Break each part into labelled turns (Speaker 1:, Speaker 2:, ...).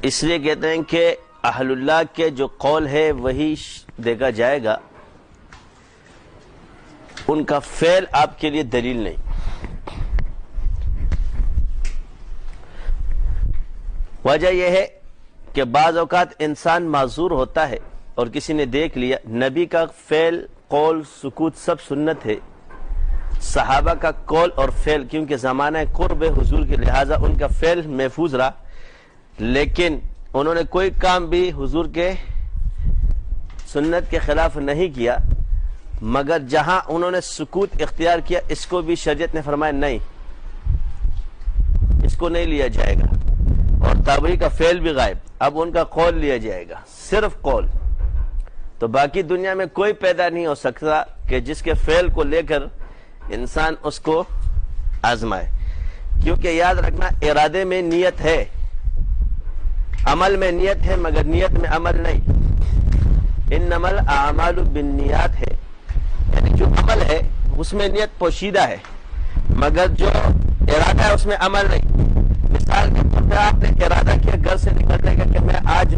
Speaker 1: اس لیے کہتے ہیں کہ اہل اللہ کے جو قول ہے وہی دیکھا جائے گا، ان کا فعل آپ کے لیے دلیل نہیں۔ وجہ یہ ہے کہ بعض اوقات انسان معذور ہوتا ہے اور کسی نے دیکھ لیا نبی کا فعل، قول، سکوت سب سنت ہے، صحابہ کا قول اور فعل کیونکہ زمانہ قرب حضور کے لہذا ان کا فعل محفوظ رہا، لیکن انہوں نے کوئی کام بھی حضور کے سنت کے خلاف نہیں کیا، مگر جہاں انہوں نے سکوت اختیار کیا اس کو بھی شریعت نے فرمایا نہیں، اس کو نہیں لیا جائے گا، اور تابعی کا فعل بھی غائب، اب ان کا قول لیا جائے گا، صرف قول۔ تو باقی دنیا میں کوئی پیدا نہیں ہو سکتا کہ جس کے فعل کو لے کر انسان اس کو آزمائے، کیونکہ یاد رکھنا ارادے میں نیت ہے، عمل میں نیت ہے مگر نیت میں عمل نہیں، انما الاعمال بالنیات ہے، یعنی جو عمل ہے اس میں نیت پوشیدہ ہے مگر جو ارادہ ہے اس میں عمل نہیں۔ مثال کے طور پہ آپ نے ارادہ کیا گھر سے نکلنے کا کہ میں آج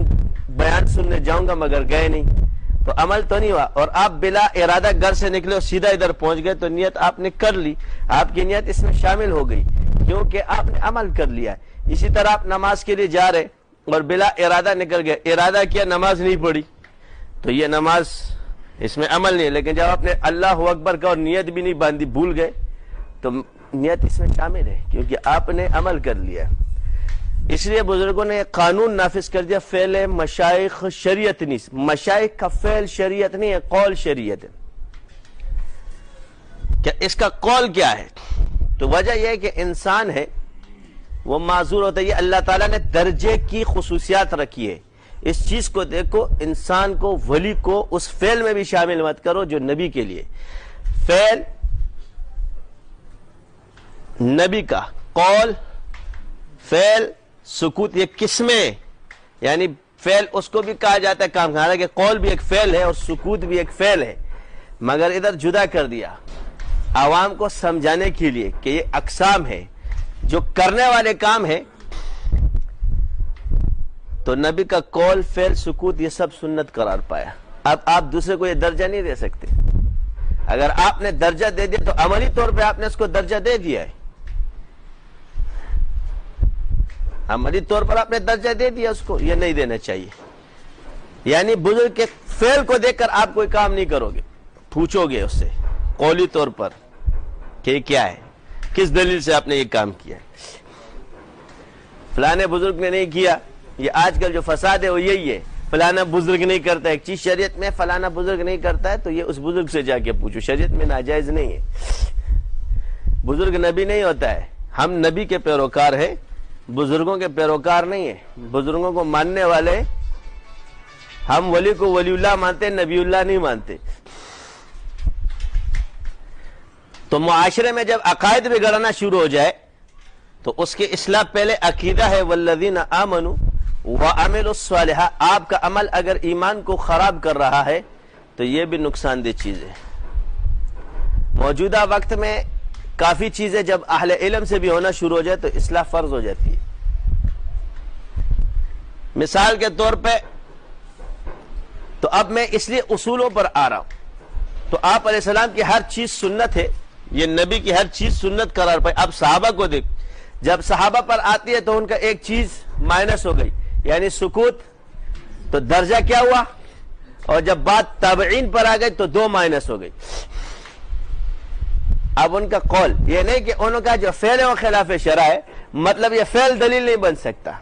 Speaker 1: بیان سننے جاؤں گا مگر گئے نہیں، تو عمل تو نہیں ہوا، اور آپ بلا ارادہ گھر سے نکلے اور سیدھا ادھر پہنچ گئے تو نیت آپ نے کر لی، آپ کی نیت اس میں شامل ہو گئی کیونکہ آپ نے عمل کر لیا ہے۔ اسی طرح آپ نماز کے لیے جا رہے اور بلا ارادہ نکل گئے، ارادہ کیا نماز نہیں پڑھی تو یہ نماز اس میں عمل نہیں ہے، لیکن جب آپ نے اللہ اکبر کا اور نیت بھی نہیں باندھی بھول گئے تو نیت اس میں شامل ہے کیونکہ آپ نے عمل کر لیا۔ اس لیے بزرگوں نے قانون نافذ کر دیا، فعل مشائخ شریعت نہیں، مشائخ کا فعل شریعت نہیں ہے، قول شریعت ہے۔ کیا اس کا قول کیا ہے؟ تو وجہ یہ ہے کہ انسان ہے وہ معذور ہوتا ہے، یہ اللہ تعالیٰ نے درجے کی خصوصیات رکھی ہے۔ اس چیز کو دیکھو، انسان کو، ولی کو اس فعل میں بھی شامل مت کرو جو نبی کے لیے، فعل نبی کا، قول، فعل، سکوت، یہ قسمیں، یعنی فعل اس کو بھی کہا جاتا ہے کام، حالانکہ قول بھی ایک فعل ہے اور سکوت بھی ایک فعل ہے، مگر ادھر جدا کر دیا عوام کو سمجھانے کے لیے کہ یہ اقسام ہے، جو کرنے والے کام ہے تو نبی کا قول، فعل، سکوت یہ سب سنت قرار پایا۔ اب آپ دوسرے کو یہ درجہ نہیں دے سکتے، اگر آپ نے درجہ دے دیا تو عملی طور پہ آپ نے اس کو درجہ دے دیا ہے، عملی طور پر آپ نے درجہ دے دیا اس کو، یہ نہیں دینا چاہیے۔ یعنی بزرگ کے فعل کو دیکھ کر آپ کوئی کام نہیں کرو گے، پوچھو گے اس سے قولی طور پر کہ کیا ہے، کس دلیل سے آپ نے یہ کام کیا ہے، فلانے بزرگ نے نہیں کیا۔ یہ آج کل جو فساد ہے وہ یہی ہے، فلانا بزرگ نہیں کرتا ہے ایک چیز، شریعت میں فلانا بزرگ نہیں کرتا ہے تو یہ اس بزرگ سے جا کے پوچھو، شریعت میں ناجائز نہیں ہے۔ بزرگ نبی نہیں ہوتا ہے، ہم نبی کے پیروکار ہیں، بزرگوں کے پیروکار نہیں ہیں، بزرگوں کو ماننے والے، ہم ولی کو ولی اللہ مانتے، نبی اللہ نہیں مانتے۔ تو معاشرے میں جب عقائد بگڑنا شروع ہو جائے تو اس کی اصلاح پہلے عقیدہ ہے، والذین آمنوا وعملوا الصالحات، آپ کا عمل اگر ایمان کو خراب کر رہا ہے تو یہ بھی نقصان دہ چیز ہے۔ موجودہ وقت میں کافی چیزیں جب اہل علم سے بھی ہونا شروع ہو جائے تو اصلاح فرض ہو جاتی ہے۔ مثال کے طور پہ تو اب میں اس لیے اصولوں پر آ رہا ہوں، تو آپ علیہ السلام کی ہر چیز سنت ہے، یہ نبی کی ہر چیز سنت قرار پائی۔ اب صحابہ کو دیکھ، جب صحابہ پر آتی ہے تو ان کا ایک چیز مائنس ہو گئی، یعنی سکوت، تو درجہ کیا ہوا، اور جب بات تابعین پر آ گئی تو 2 مائنس ہو گئی۔ اب ان کا قول یہ نہیں کہ انہوں کا جو فعل ہے وہ خلاف شرع ہے، مطلب یہ فعل دلیل نہیں بن سکتا۔